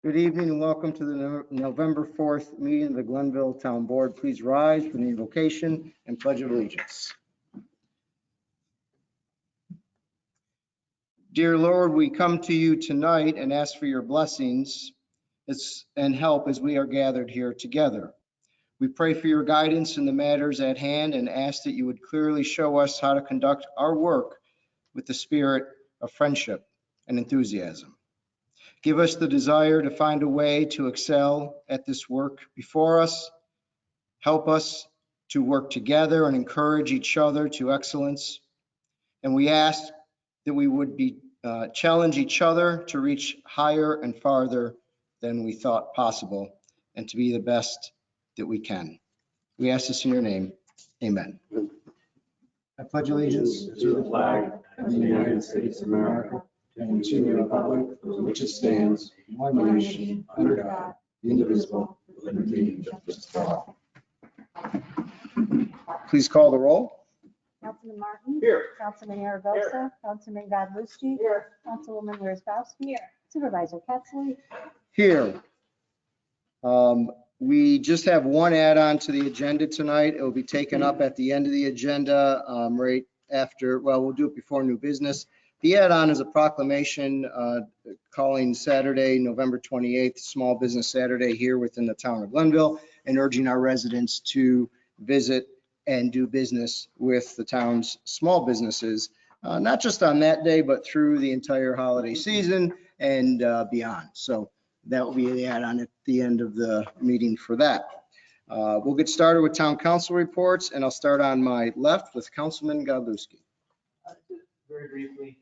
Good evening and welcome to the November 4th meeting of the Glenville Town Board. Please rise for the invocation and pledge of allegiance. Dear Lord, we come to you tonight and ask for your blessings and help as we are gathered here together. We pray for your guidance in the matters at hand and ask that you would clearly show us how to conduct our work with the spirit of friendship and enthusiasm. Give us the desire to find a way to excel at this work before us. Help us to work together and encourage each other to excellence. And we ask that we would challenge each other to reach higher and farther than we thought possible and to be the best that we can. We ask this in your name. Amen. I pledge allegiance to the flag of the United States of America and to the republic for which it stands, one nation, under God, indivisible, with liberty and justice for all. Please call the roll. Councilman Martin. Here. Councilman Aragosa. Councilman Godlewski. Here. Councilwoman Wozzowski. Here. Supervisor Kettsley. Here. We just have one add-on to the agenda tonight. It will be taken up at the end of the agenda, right after, well, we'll do it before new business. The add-on is a proclamation calling Saturday, November 28th, Small Business Saturday here within the town of Glenville, and urging our residents to visit and do business with the town's small businesses, not just on that day, but through the entire holiday season and beyond. So that will be the add-on at the end of the meeting for that. We'll get started with town council reports, and I'll start on my left with Councilman Godlewski. Very briefly,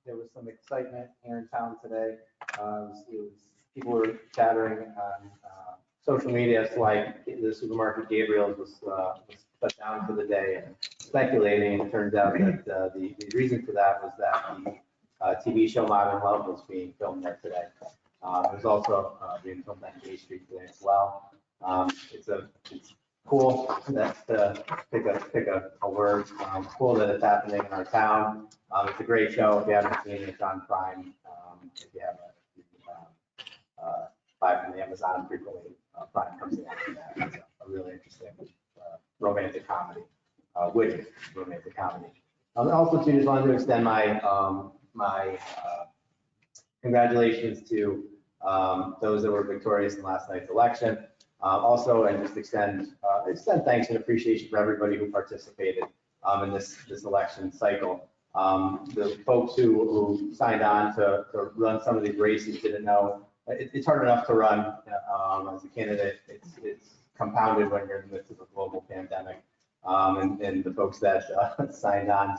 there was some excitement here in town today. People were chattering on social media. It's like the supermarket Gabriel's was shut down for the day, and speculating. It turns out that the reason for that was that the TV show Modern Love was being filmed there today. It was also being filmed on Gay Street today as well. It's cool. That's to pick a word. Cool that it's happening in our town. It's a great show. If you haven't seen it, it's on Prime. If you have buy from the Amazon frequently, Prime comes along with that. It's a really interesting romantic comedy, witty romantic comedy. Also, too, just wanted to extend my congratulations to those that were victorious in last night's election. Also, and just extend thanks and appreciation for everybody who participated in this election cycle. The folks who signed on to run some of these races didn't know it's hard enough to run as a candidate. It's compounded when you're in the midst of a global pandemic. And the folks that signed on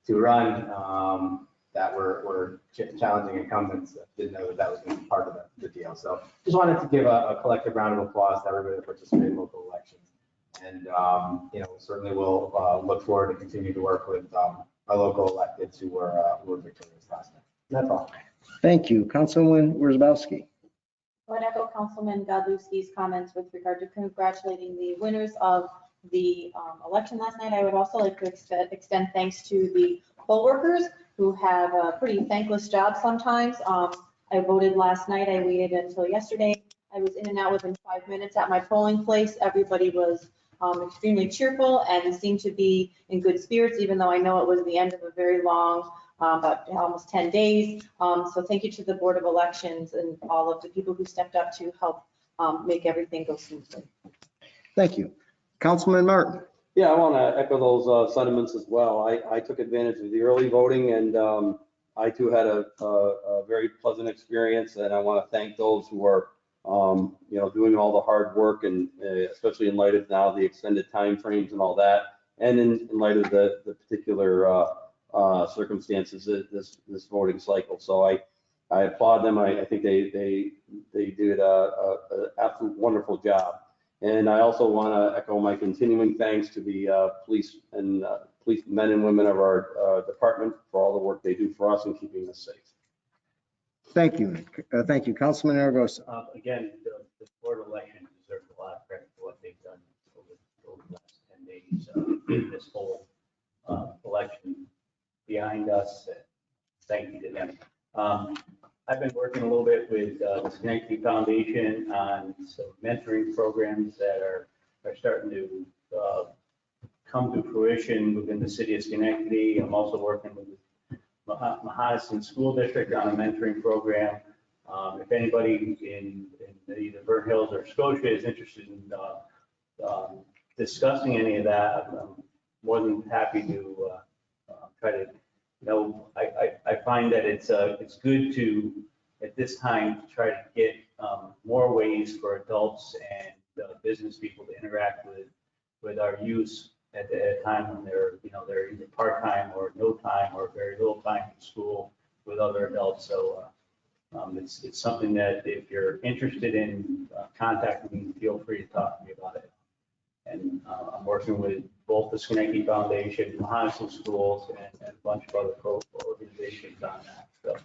to run that were challenging incumbents didn't know that was going to be part of the deal. So just wanted to give a collective round of applause to everybody that participated in local elections. And, certainly we'll look forward to continue to work with our local electeds who were victorious last night. That's all. Thank you. Councilwoman Wozzowski. I would echo Councilman Godlewski's comments with regard to congratulating the winners of the election last night. I would also like to extend thanks to the poll workers who have a pretty thankless job sometimes. I voted last night. I waited until yesterday. I was in and out within 5 minutes at my polling place. Everybody was extremely cheerful and seemed to be in good spirits, even though I know it was the end of a very long, about almost 10 days. So thank you to the Board of Elections and all of the people who stepped up to help make everything go smoothly. Thank you. Councilman Martin. Yeah, I want to echo those sentiments as well. I took advantage of the early voting, and I too had a very pleasant experience. And I want to thank those who are, doing all the hard work, and especially in light of now the extended time frames and all that, and in light of the particular circumstances of this voting cycle. So I applaud them. I think they did an absolute wonderful job. And I also want to echo my continuing thanks to the police men and women of our department for all the work they do for us in keeping us safe. Thank you. Thank you. Councilman Aragosa. Again, the board of election deserves a lot of credit for what they've done over the last 10 days, getting this whole election behind us. Thank you to them. I've been working a little bit with the Schenectady Foundation on some mentoring programs that are starting to come to fruition within the city of Schenectady. I'm also working with Mahonison School District on a mentoring program. If anybody in either Burnt Hills or Scotia is interested in discussing any of that, I'm more than happy to try to, I find that it's good to, at this time, to try to get more ways for adults and business people to interact with our youth at a time when they're either part-time or no time or very little time in school with other adults. So it's something that if you're interested in contacting me, feel free to talk to me about it. And I'm working with both the Schenectady Foundation, Mahonison Schools, and a bunch of other organizations on that. So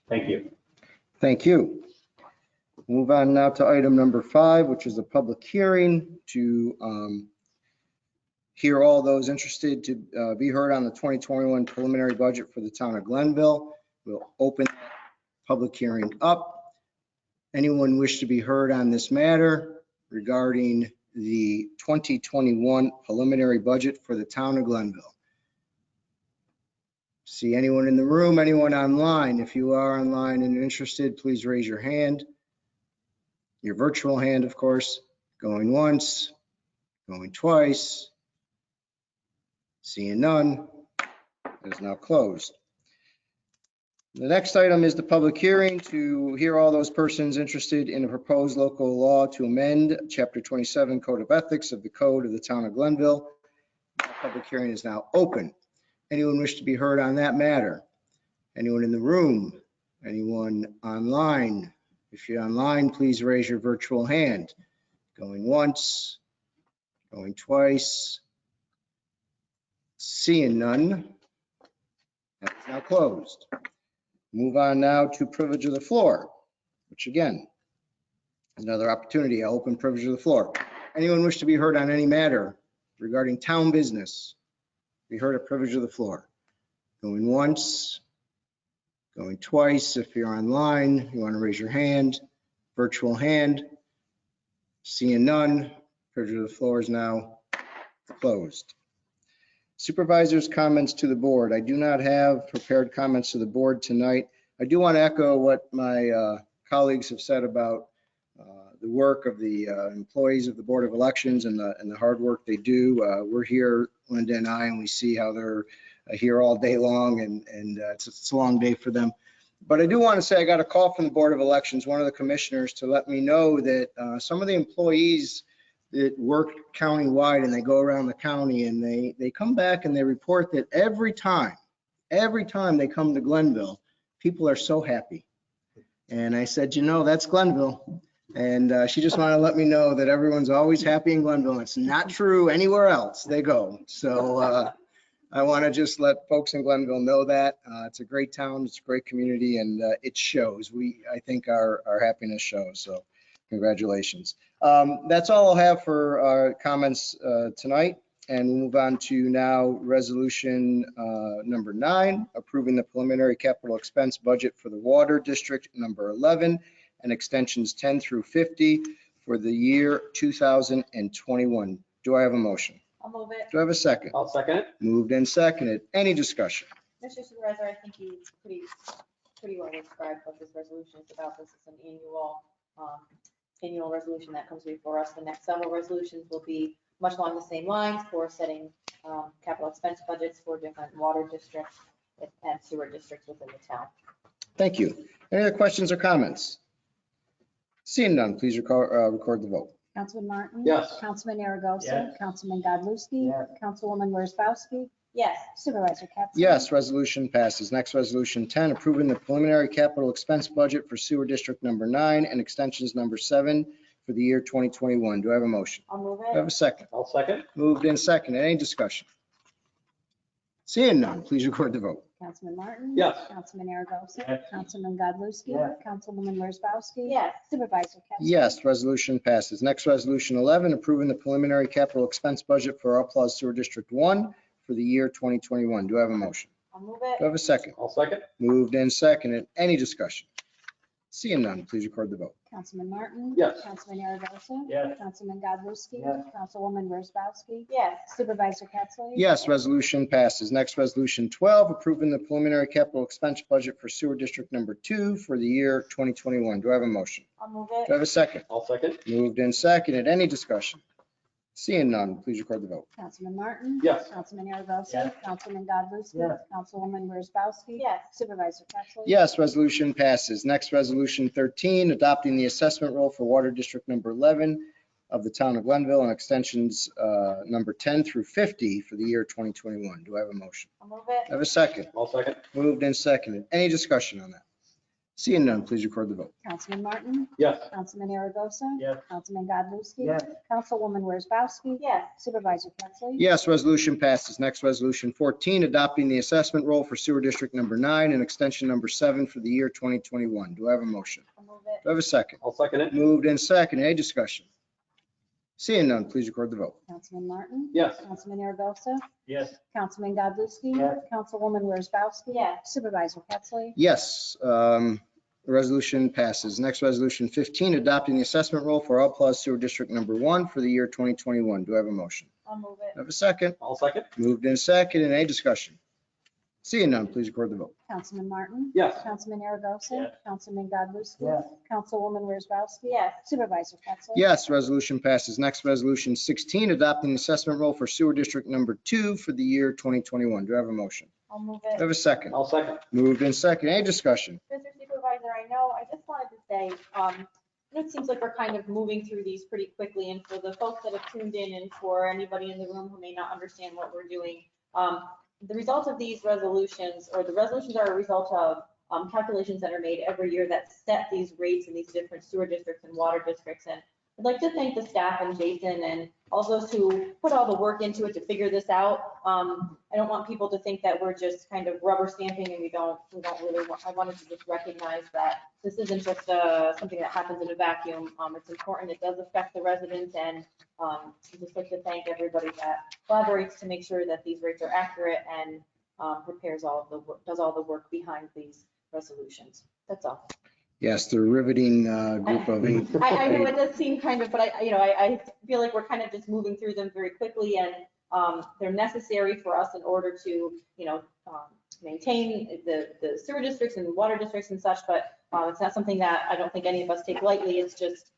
thank you. Thank you. Move on now to item number 5, which is a public hearing to hear all those interested to be heard on the 2021 preliminary budget for the town of Glenville. We'll open that public hearing up. Anyone wish to be heard on this matter regarding the 2021 preliminary budget for the town of Glenville? See anyone in the room, anyone online? If you are online and interested, please raise your hand. Your virtual hand, of course. Going once, going twice. Seeing none, it is now closed. The next item is the public hearing to hear all those persons interested in a proposed local law to amend Chapter 27 Code of Ethics of the Code of the Town of Glenville. The public hearing is now open. Anyone wish to be heard on that matter? Anyone in the room? Anyone online? If you're online, please raise your virtual hand. Going once, going twice. Seeing none, that is now closed. Move on now to privilege of the floor, which again, is another opportunity. I'll open privilege of the floor. Anyone wish to be heard on any matter regarding town business? Be heard at privilege of the floor. Going once, going twice. If you're online, you want to raise your hand, virtual hand. Seeing none, privilege of the floor is now closed. Supervisors' comments to the board. I do not have prepared comments to the board tonight. I do want to echo what my colleagues have said about the work of the employees of the Board of Elections and the hard work they do. We're here, Linda and I, and we see how they're here all day long, and it's a long day for them. But I do want to say I got a call from the Board of Elections, one of the commissioners, to let me know that some of the employees that work countywide and they go around the county and they come back and they report that every time they come to Glenville, people are so happy. And I said, that's Glenville. And she just wanted to let me know that everyone's always happy in Glenville. It's not true anywhere else they go. So I want to just let folks in Glenville know that it's a great town, it's a great community, and it shows. I think our happiness shows. So congratulations. That's all I'll have for comments tonight. And we'll move on to now resolution number 9, approving the preliminary capital expense budget for the water district number 11 and extensions 10 through 50 for the year 2021. Do I have a motion? I'll move it. Do I have a second? I'll second it. Moved and seconded. Any discussion? Mr. Supervisor, I think you pretty well described what this resolution is about. This is an annual resolution that comes before us. The next several resolutions will be much along the same lines for setting capital expense budgets for different water districts and sewer districts within the town. Thank you. Any other questions or comments? Seeing none, please record the vote. Councilman Martin? Yes. Councilman Aragosa? Yes. Councilman Godlewski? Yes. Councilwoman Worzbowski? Yes. Supervisor Capson? Yes, resolution passes. Next, resolution 10, approving the preliminary capital expense budget for sewer district number 9 and extensions number 7 for the year 2021. Do I have a motion? I'll move Do I have it. a second? I'll second. Moved and seconded. Any discussion? Seeing none, please record the vote. Councilman Martin? Yes. Councilman Aragosa? Yes. Councilman Godlewski? Yes. Councilwoman Worzbowski? Yes. Supervisor Capson? Yes, resolution passes. Next, resolution 11, approving the preliminary capital expense budget for Upplaws Sewer District 1 for the year 2021. Do I have a motion? I'll move Do I it. have a second? I'll second. Moved and seconded. Any discussion? Seeing none, please record the vote. Councilman Martin? Yes. Councilman Aragosa? Yes. Councilman Godlewski? Yes. Councilwoman Wozzachowski? Yes. Supervisor Pettsley? Yes, resolution passes. Next, resolution 12, approving the preliminary capital expense budget for sewer district number 2 for the year 2021. Do I have a motion? I'll move Do I it. have a second? I'll second. Moved and seconded. Any discussion? Seeing none, please record the vote. Councilman Martin? Yes. Councilman Aragosa? Yes. Councilman Godlewski? Yes. Councilwoman Wozzachowski? Yes. Supervisor Pettsley? Yes, resolution passes. Next, resolution 13, adopting the assessment roll for water district number 11 of the town of Glenville and extensions number 10 through 50 for the year 2021. Do I have a motion? I'll move Do I it. have a second? I'll second. Moved and seconded. Any discussion on that? Seeing none, please record the vote. Councilman Martin? Yes. Councilman Aragosa? Yes. Councilman Godlewski? Yes. Councilwoman Wozzachowski? Yes. Supervisor Pettsley? Yes, resolution passes. Next, resolution 14, adopting the assessment roll for sewer district number 9 and extension number 7 for the year 2021. Do I have a motion? I'll move it. Do I have a second? I'll second it. Moved and seconded. Any discussion? Seeing none, please record the vote. Councilman Martin? Yes. Councilman Aragosa? Yes. Councilman Godlewski? Yes. Councilwoman Wozzachowski? Yes. Supervisor Pettsley? Yes, the resolution passes. Next, resolution 15, adopting the assessment roll for Outlaw Sewer District Number 1 for the year 2021. Do I have a motion? I'll move Do I it. have a second? I'll second. Moved and seconded. Any discussion? Seeing none, please record the vote. Councilman Martin? Yes. Councilman Aragosa? Yes. Councilman Godlewski? Yes. Councilwoman Wozzachowski? Yes. Supervisor Pettsley? Yes, resolution passes. Next, resolution 16, adopting the assessment roll for Sewer District Number 2 for the year 2021. Do I have a motion? I'll move Do I it. have a second? I'll second. Moved and seconded. Any discussion? Mr. Supervisor, I just wanted to say, it seems like we're kind of moving through these pretty quickly, and for the folks that have tuned in and for anybody in the room who may not understand what we're doing, the result of these resolutions, or the resolutions are a result of calculations that are made every year that set these rates in these different sewer districts and water districts. And I'd like to thank the staff and Jason and all those who put all the work into it to figure this out. I don't want people to think that we're just kind of rubber stamping and we don't really want, I wanted to just recognize that this isn't just something that happens in a vacuum. It's important. It does affect the residents, and I'd just like to thank everybody that collaborates to make sure that these rates are accurate and prepares all of the work, does all the work behind these resolutions. That's all. Yes, the riveting group of eight. I know it does seem kind of, but I feel like we're kind of just moving through them very quickly, and they're necessary for us in order to, maintain the sewer districts and water districts and such, but it's not something that I don't think any of us take lightly. It's just,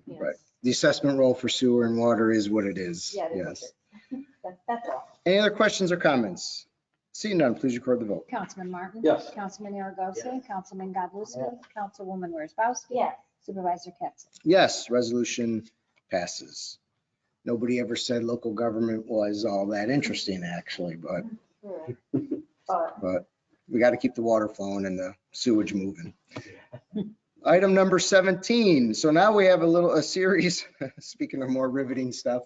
Right. The assessment roll for sewer and water is what it is. Yeah, it is what Yes. it is. That's all. Any other questions or comments? Seeing none, please record the vote. Councilman Martin? Yes. Councilman Aragosa? Yes. Councilman Godlewski? Councilwoman Wozzachowski? Yes. Supervisor Pettsley? Yes, resolution passes. Nobody ever said local government was all that interesting, actually, but Right. But we got to keep the water flowing and the sewage moving. Item number 17. So now we have a series, speaking of more riveting stuff,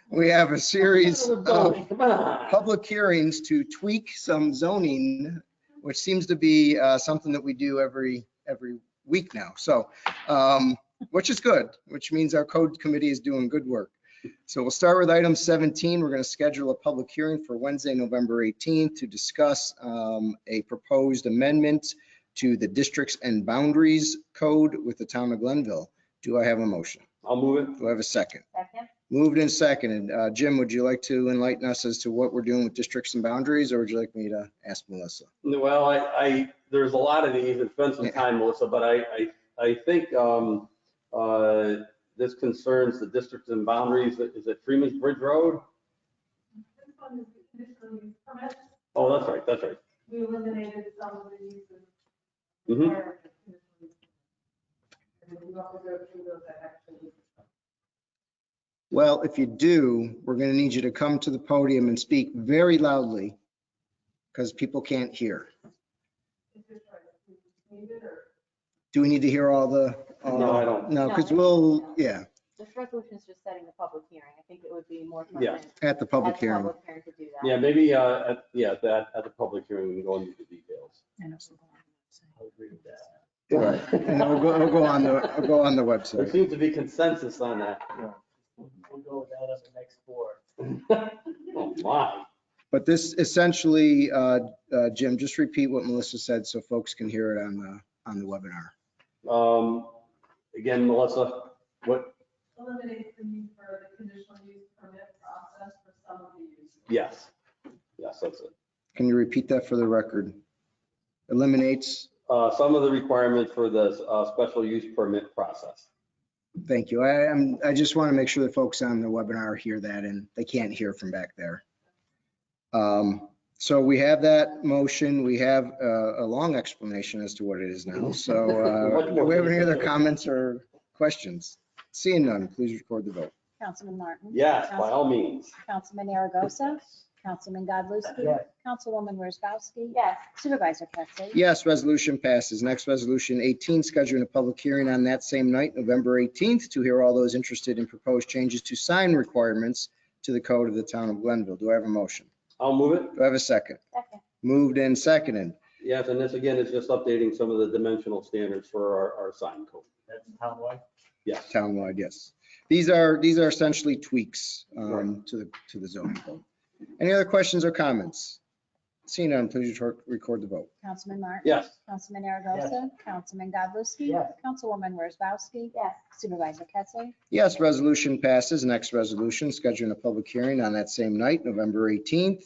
we have a series of Come on. public hearings to tweak some zoning, which seems to be something that we do every week now. So, which is good, which means our code committee is doing good work. So we'll start with item 17. We're going to schedule a public hearing for Wednesday, November 18th to discuss a proposed amendment to the districts and boundaries code with the town of Glenville. Do I have a motion? I'll move it. Do I have a second? second, Moved and seconded. Jim, would you like to enlighten us as to what we're doing with districts and boundaries, or would you like me to ask Melissa? Well, there's a lot of these. It's been some time, Melissa, but I think this concerns the districts and boundaries. Is it Freeman's Bridge Road? This one is conditional use permit. Oh, that's right, that's right. We eliminated some of the uses. Mhm. prior to conditional use permit. And then we also go through those that actually. Well, if you do, we're going to need you to come to the podium and speak very loudly because people can't hear. Is this right? Is this needed or? Do we need to hear all the? No, I don't. No, because No. yeah, this resolution is just setting the public hearing. I think it would be more Yeah. pertinent at the public at the hearing. public hearing to do that. Yeah, maybe, at the public hearing, we can go into the details. I'll agree with that. Right. And it'll go on the There website. seems to be consensus on that. We'll go with that on the next board. Oh, my. But this essentially, Jim, just repeat what Melissa said so folks can hear it on the webinar. Again, Melissa, what, Eliminate the need for the conditional use permit process for some of the uses. yes, that's it. Can you repeat that for the record? Eliminates, Some of the requirements for the special use permit process. thank you. I just want to make sure the folks on the webinar hear that and they can't hear from back there. So we have that motion. We have a long explanation as to what it is now. So do we have any other comments or questions? Seeing none, please record the vote. Councilman Martin. Yes, by all means. Councilman Aragosa. Councilman Godlewski. Yes. Councilwoman Wozzachowski. Yes. Supervisor Pettsley. Yes, resolution passes. Next, resolution 18, scheduling a public hearing on that same night, November 18th, to hear all those interested in proposed changes to sign requirements to the code of the town of Glenville. Do I have a motion? I'll move it. Do I have a second? Second. Moved and seconded. Yes, and this again is just updating some of the dimensional standards for our sign code. That's townwide. Yes. Townwide, yes. These are essentially tweaks Right. to the zoning code. Any other questions or comments? Seeing none, please record the vote. Councilman Martin. Yes. Councilman Aragosa. Councilman Godlewski. Yes. Councilwoman Wozzachowski. Yes. Supervisor Pettsley. Yes, resolution passes. Next resolution, scheduling a public hearing on that same night, November 18th,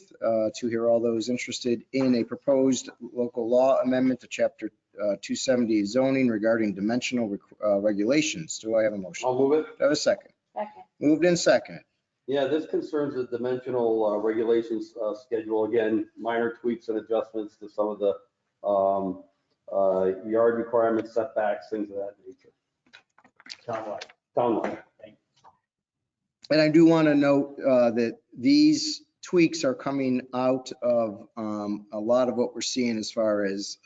to hear all those interested in a proposed local law amendment to chapter 270 zoning regarding dimensional regulations. Do I have a motion? I'll move it. Do I have a second? Second. Moved and seconded. Yeah, this concerns the dimensional regulations schedule. Again, minor tweaks and adjustments to some of the yard requirements, setbacks, things of that nature. Townwide. Townwide. And I do want to note that these tweaks are coming out of a lot of what we're seeing as far as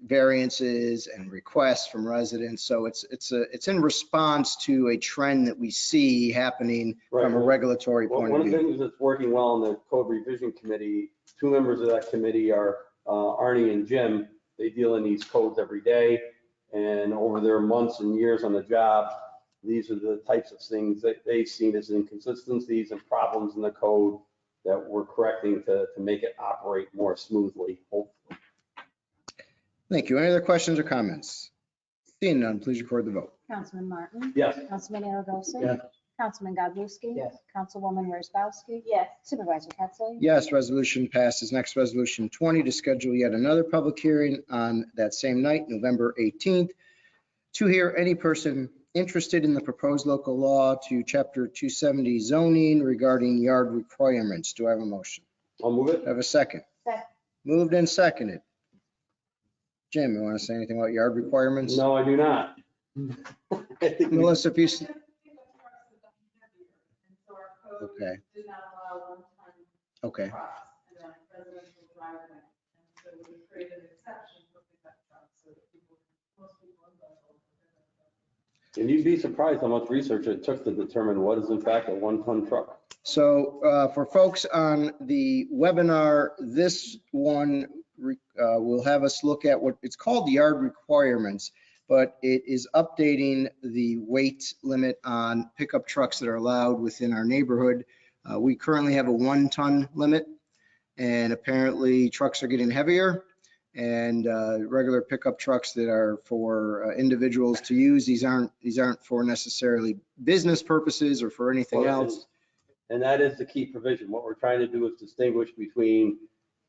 variances and requests from residents. So it's in response to a trend that we see happening from a regulatory Well, point one of of the view. things that's working well in the code revision committee, two members of that committee are Arnie and Jim. They deal in these codes every day, and over their months and years on the job, these are the types of things that they've seen as inconsistencies and problems in the code that we're correcting to make it operate more smoothly, hopefully. Thank you. Any other questions or comments? Seeing none, please record the vote. Councilman Martin. Yes. Councilman Aragosa. Yes. Councilman Godlewski. Yes. Councilwoman Wozzachowski. Yes. Supervisor Pettsley. Yes, resolution passes. Next, resolution 20, to schedule yet another public hearing on that same night, November 18th, to hear any person interested in the proposed local law to chapter 270 zoning regarding yard requirements. Do I have a motion? I'll move it. Do I have a second? Second. Moved and seconded. Jim, you want to say anything about yard requirements? No, I do not. I think we- Melissa, if you, Pickup trucks have gotten heavier, and so our code Okay. did not allow one-ton okay. trucks in a residential driveway. And so we created an exception for pickup trucks so that most people in Glenville. And you'd be surprised how much research it took to determine what is in fact a 1-ton truck. So for folks on the webinar, this one will have us look at what it's called the yard requirements, but it is updating the weight limit on pickup trucks that are allowed within our neighborhood. We currently have a 1-ton limit, and apparently trucks are getting heavier, and regular pickup trucks that are for individuals to use, these aren't for necessarily business purposes or for anything else. And that is the key provision. What we're trying to do is distinguish between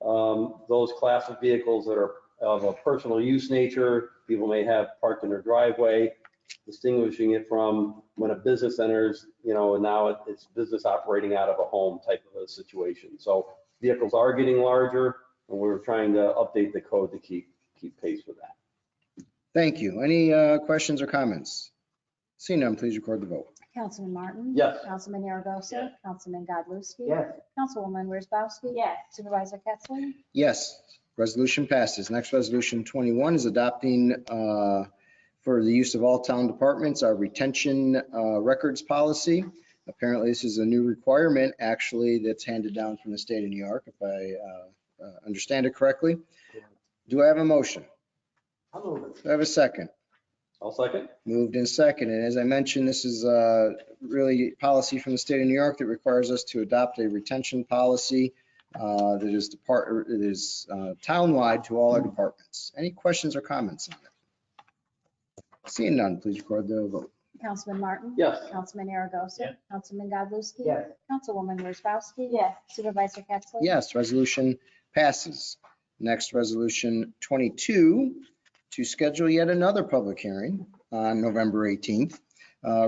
those class of vehicles that are of a personal use nature, people may have parked in their driveway, distinguishing it from when a business enters, and now it's business operating out of a home type of a situation. So vehicles are getting larger, and we're trying to update the code to keep pace with that. Thank you. Any questions or comments? Seeing none, please record the vote. Councilman Martin. Yes. Councilman Aragosa. Yes. Councilman Godlewski. Yes. Councilwoman Wozzachowski. Yes. Supervisor Pettsley. Yes, resolution passes. Next, resolution 21 is adopting for the use of all town departments, our retention records policy. Apparently, this is a new requirement, actually, that's handed down from the state of New York, if I understand it correctly. Do I have a motion? I'll move it. Do I have a second? I'll second. Moved and seconded. As I mentioned, this is really policy from the state of New York that requires us to adopt a retention policy that is townwide to all our departments. Any questions or comments on it? Seeing none, please record the vote. Councilman Martin? Yes. Councilman Aragosa? Yes. Councilman Godlewski? Yes. Councilwoman Wozzachowski? Yes. Supervisor Pettsley? Yes, resolution passes. Next, resolution 22, to schedule yet another public hearing on November 18th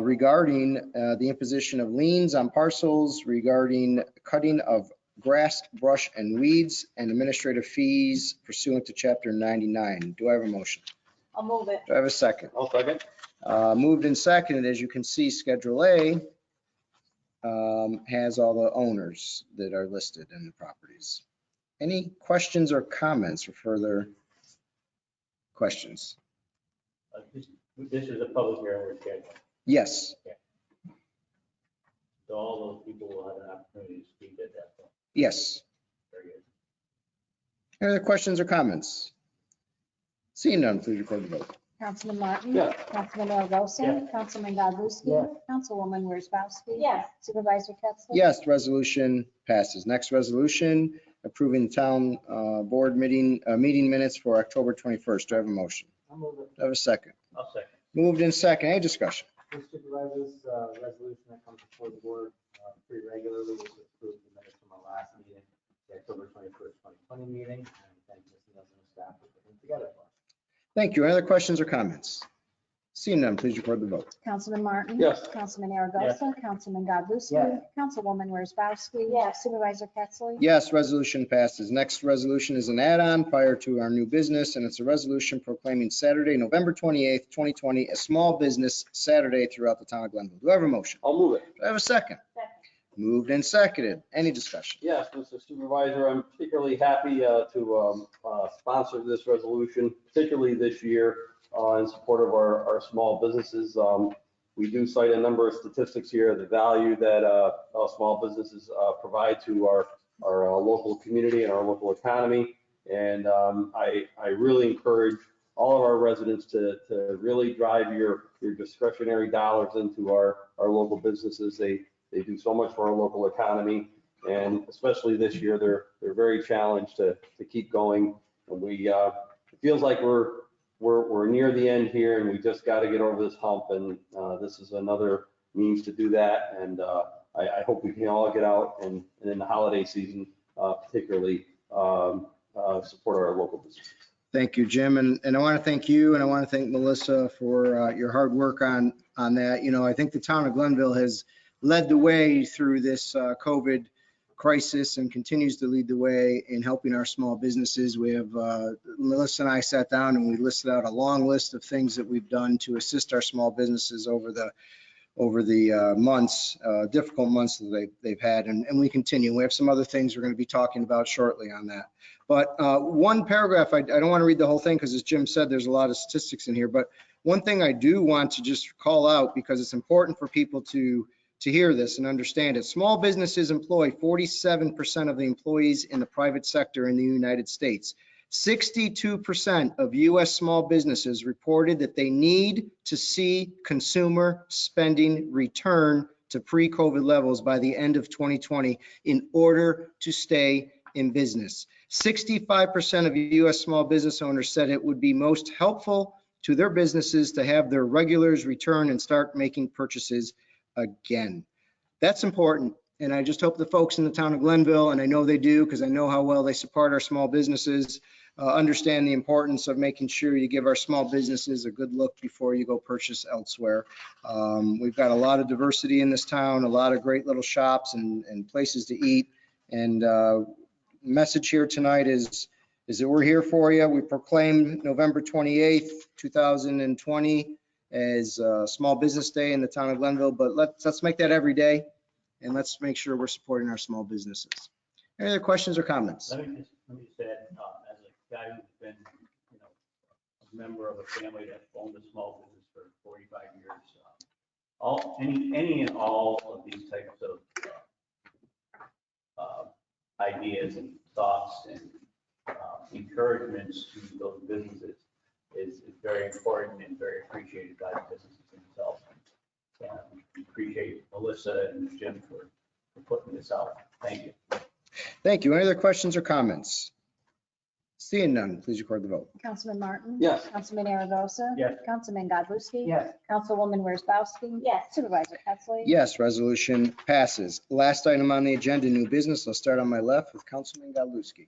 regarding the imposition of liens on parcels, regarding cutting of grass, brush, and weeds, and administrative fees pursuant to Chapter 99. Do I have a motion? I'll move it. Do I have a second? I'll second. Moved and seconded. As you can see, Schedule A has all the owners that are listed in the properties. Any questions or comments or further questions? This is a public hearing we're scheduling, Yes, so all those people will have an opportunity to speak at that point. yes. Very good. Any other questions or comments? Seeing none, please record the vote. Councilman Martin? Yes. Councilman Aragosa? Yes. Councilman Godlewski? Yes. Councilwoman Wozzachowski? Yes. Supervisor Pettsley? Yes, resolution passes. Next resolution, approving the town board meeting minutes for October 21st. Do I have a motion? I'll move it. Do I have a second? I'll second. Moved in second. Any discussion? Mr. Supervisor, this resolution that comes before the board pretty regularly was approved the minutes from our last meeting, the October 21st, 2020 meeting. And thank Mr. Nelson and staff for putting it together for us. Thank you. Any other questions or comments? Seeing none, please record the vote. Councilman Martin? Yes. Councilman Aragosa? Councilman Godlewski? Yes. Councilwoman Wozzachowski? Yes. Supervisor Pettsley? Yes, resolution passes. Next resolution is an add-on prior to our new business, and it's a resolution proclaiming Saturday, November 28th, 2020, a small business Saturday throughout the town of Glenville. Do I have a motion? I'll move it. Do I have a second? Second. Moved and seconded. Any discussion? Yes, Mr. Supervisor, I'm particularly happy to sponsor this resolution, particularly this year in support of our small businesses. We do cite a number of statistics here, the value that small businesses provide to our local community and our local economy. And I really encourage all of our residents to really drive your discretionary dollars into our local businesses. They do so much for our local economy, and especially this year, they're very challenged to keep going. And it feels like we're near the end here, and we just got to get over this hump. And this is another means to do that. And I hope we can all get out and in the holiday season, particularly support our local businesses. Thank you, Jim. And I want to thank you, and I want to thank Melissa for your hard work on that. You know, I think the town of Glenville has led the way through this COVID crisis and continues to lead the way in helping our small businesses. We have, Melissa and I sat down and we listed out a long list of things that we've done to assist our small businesses over the months, difficult months that they've had, and we continue. We have some other things we're going to be talking about shortly on that. But one paragraph, I don't want to read the whole thing because as Jim said, there's a lot of statistics in here, but one thing I do want to just call out because it's important for people to hear this and understand it. Small businesses employ 47% of the employees in the private sector in the United States. 62% of U.S. small businesses reported that they need to see consumer spending return to pre-COVID levels by the end of 2020 in order to stay in business. 65% of U.S. small business owners said it would be most helpful to their businesses to have their regulars return and start making purchases again. That's important. And I just hope the folks in the town of Glenville, and I know they do because I know how well they support our small businesses, understand the importance of making sure you give our small businesses a good look before you go purchase elsewhere. We've got a lot of diversity in this town, a lot of great little shops and places to eat. And message here tonight is that we're here for you. We proclaim November 28th, 2020 as Small Business Day in the town of Glenville, but let's make that every day, and let's make sure we're supporting our small businesses. Any other questions or comments? Let me just add, as a guy who's been, a member of a family that owned a small business for 45 years, any and all of these types of ideas and thoughts and encouragements to those businesses is very important and very appreciated by the businesses themselves. And appreciate Melissa and Jim for putting this out. Thank you. Thank you. Any other questions or comments? Seeing none, please record the vote. Councilman Martin? Yes. Councilman Aragosa? Yes. Councilman Godlewski? Yes. Councilwoman Wozzachowski? Yes. Supervisor Pettsley? Yes, resolution passes. Last item on the agenda, new business. I'll start on my left with Councilman Godlewski.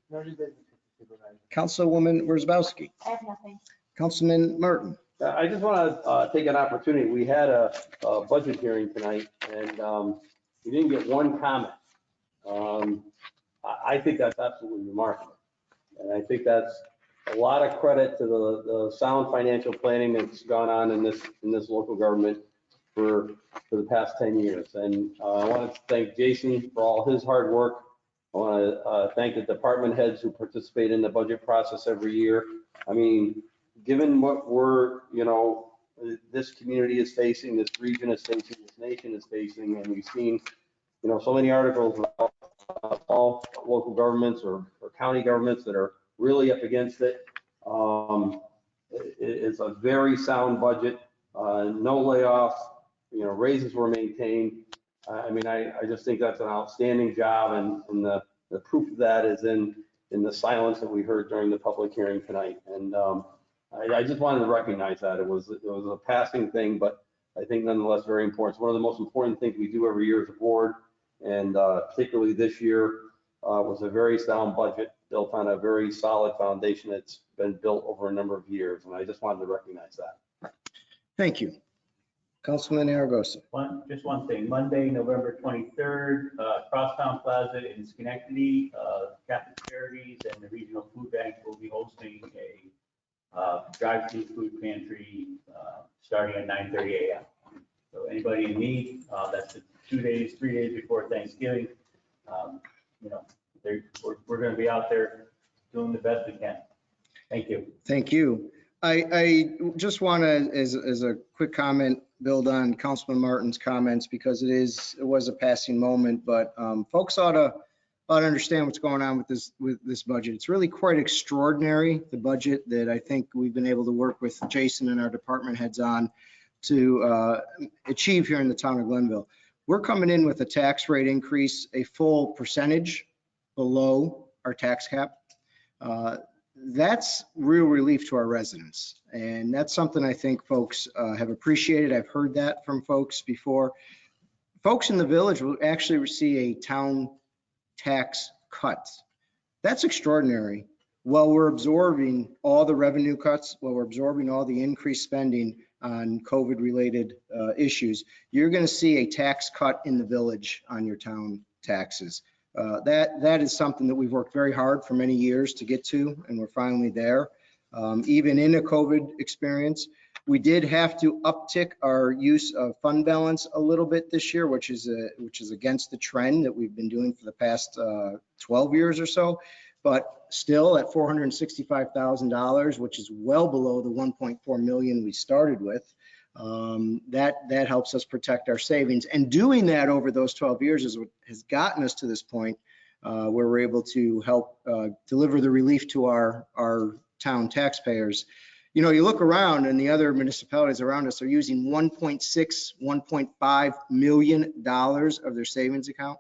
Councilwoman Wozzachowski. I have nothing. Councilman Martin. I just want to take an opportunity. We had a budget hearing tonight, and we didn't get one comment. I think that's absolutely remarkable. And I think that's a lot of credit to the sound financial planning that's gone on in this local government for the past 10 years. And I want to thank Jason for all his hard work. I want to thank the department heads who participate in the budget process every year. I mean, given what this community is facing, this region is facing, this nation is facing, and we've seen, so many articles about all local governments or county governments that are really up against it. It's a very sound budget, no layoffs, raises were maintained. I just think that's an outstanding job, and the proof of that is in the silence that we heard during the public hearing tonight. And I just wanted to recognize that. It was a passing thing, but I think nonetheless very important. It's one of the most important things we do every year as a board, and particularly this year was a very sound budget built on a very solid foundation that's been built over a number of years, and I just wanted to recognize that. Thank you. Councilman Aragosa. Just one thing, Monday, November 23rd, Crosstown Plaza in Schenectady, Catholic Charities and the Regional Food Bank will be hosting a drive-through food pantry starting at 9:30 a.m. So anybody in need, that's 3 days before Thanksgiving. We're going to be out there doing the best we can. Thank you. Thank you. I just want to, as a quick comment, build on Councilman Martin's comments, because it was a passing moment, but folks ought to understand what's going on with this budget. It's really quite extraordinary, the budget that I think we've been able to work with Jason and our department heads on to achieve here in the town of Glenville. We're coming in with a tax rate increase, a full percentage below our tax cap. That's real relief to our residents. And that's something I think folks have appreciated. I've heard that from folks before. Folks in the village will actually see a town tax cut. That's extraordinary. While we're absorbing all the revenue cuts, while we're absorbing all the increased spending on COVID-related issues, you're going to see a tax cut in the village on your town taxes. That is something that we've worked very hard for many years to get to, and we're finally there. Even in a COVID experience, we did have to uptick our use of fund balance a little bit this year, which is against the trend that we've been doing for the past 12 years or so, but still at $465,000, which is well below the 1.4 million we started with. That helps us protect our savings, and doing that over those 12 years is what has gotten us to this point where we're able to help deliver the relief to our town taxpayers. You look around and the other municipalities around us are using $1.5 million of their savings account.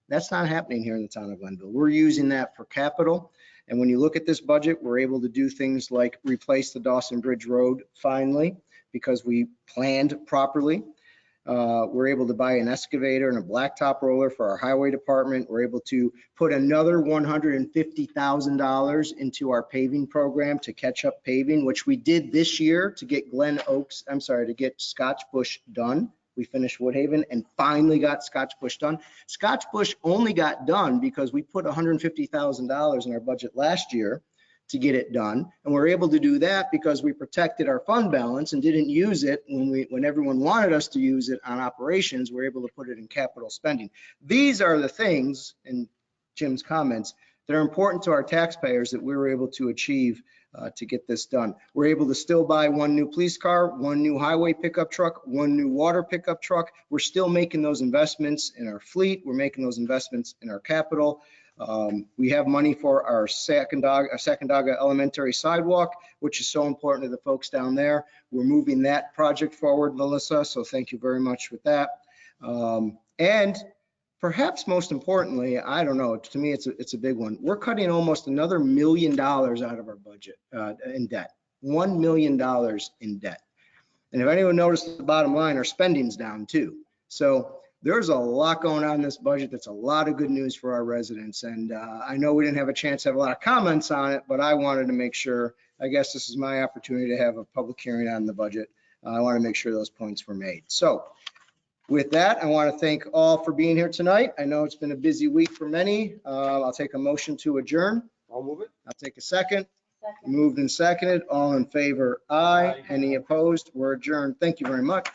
That's not happening here in the town of Glenville. We're using that for capital. And when you look at this budget, we're able to do things like replace the Dawson Bridge Road finally, because we planned properly. We're able to buy an excavator and a blacktop roller for our highway department. We're able to put another $150,000 into our paving program to catch up paving, which we did this year to get to get Scotch Bush done. We finished Woodhaven and finally got Scotch Bush done. Scotch Bush only got done because we put $150,000 in our budget last year to get it done. And we're able to do that because we protected our fund balance and didn't use it when everyone wanted us to use it on operations. We're able to put it in capital spending. These are the things, in Jim's comments, that are important to our taxpayers that we were able to achieve to get this done. We're able to still buy one new police car, one new highway pickup truck, one new water pickup truck. We're still making those investments in our fleet. We're making those investments in our capital. We have money for our Sacandaga Elementary sidewalk, which is so important to the folks down there. We're moving that project forward, Melissa, so thank you very much with that. And perhaps most importantly, I don't know, to me, it's a big one. We're cutting almost another $1 million out of our budget in debt, $1 million in debt. And if anyone noticed the bottom line, our spending's down too. So there's a lot going on in this budget. That's a lot of good news for our residents. And I know we didn't have a chance to have a lot of comments on it, but I wanted to make sure, I guess this is my opportunity to have a public hearing on the budget. I want to make sure those points were made. So with that, I want to thank all for being here tonight. I know it's been a busy week for many. I'll take a motion to adjourn. I'll move it. I'll take a second. Second. Moved and seconded. All in favor? Aye. Any opposed? We're adjourned. Thank you very much.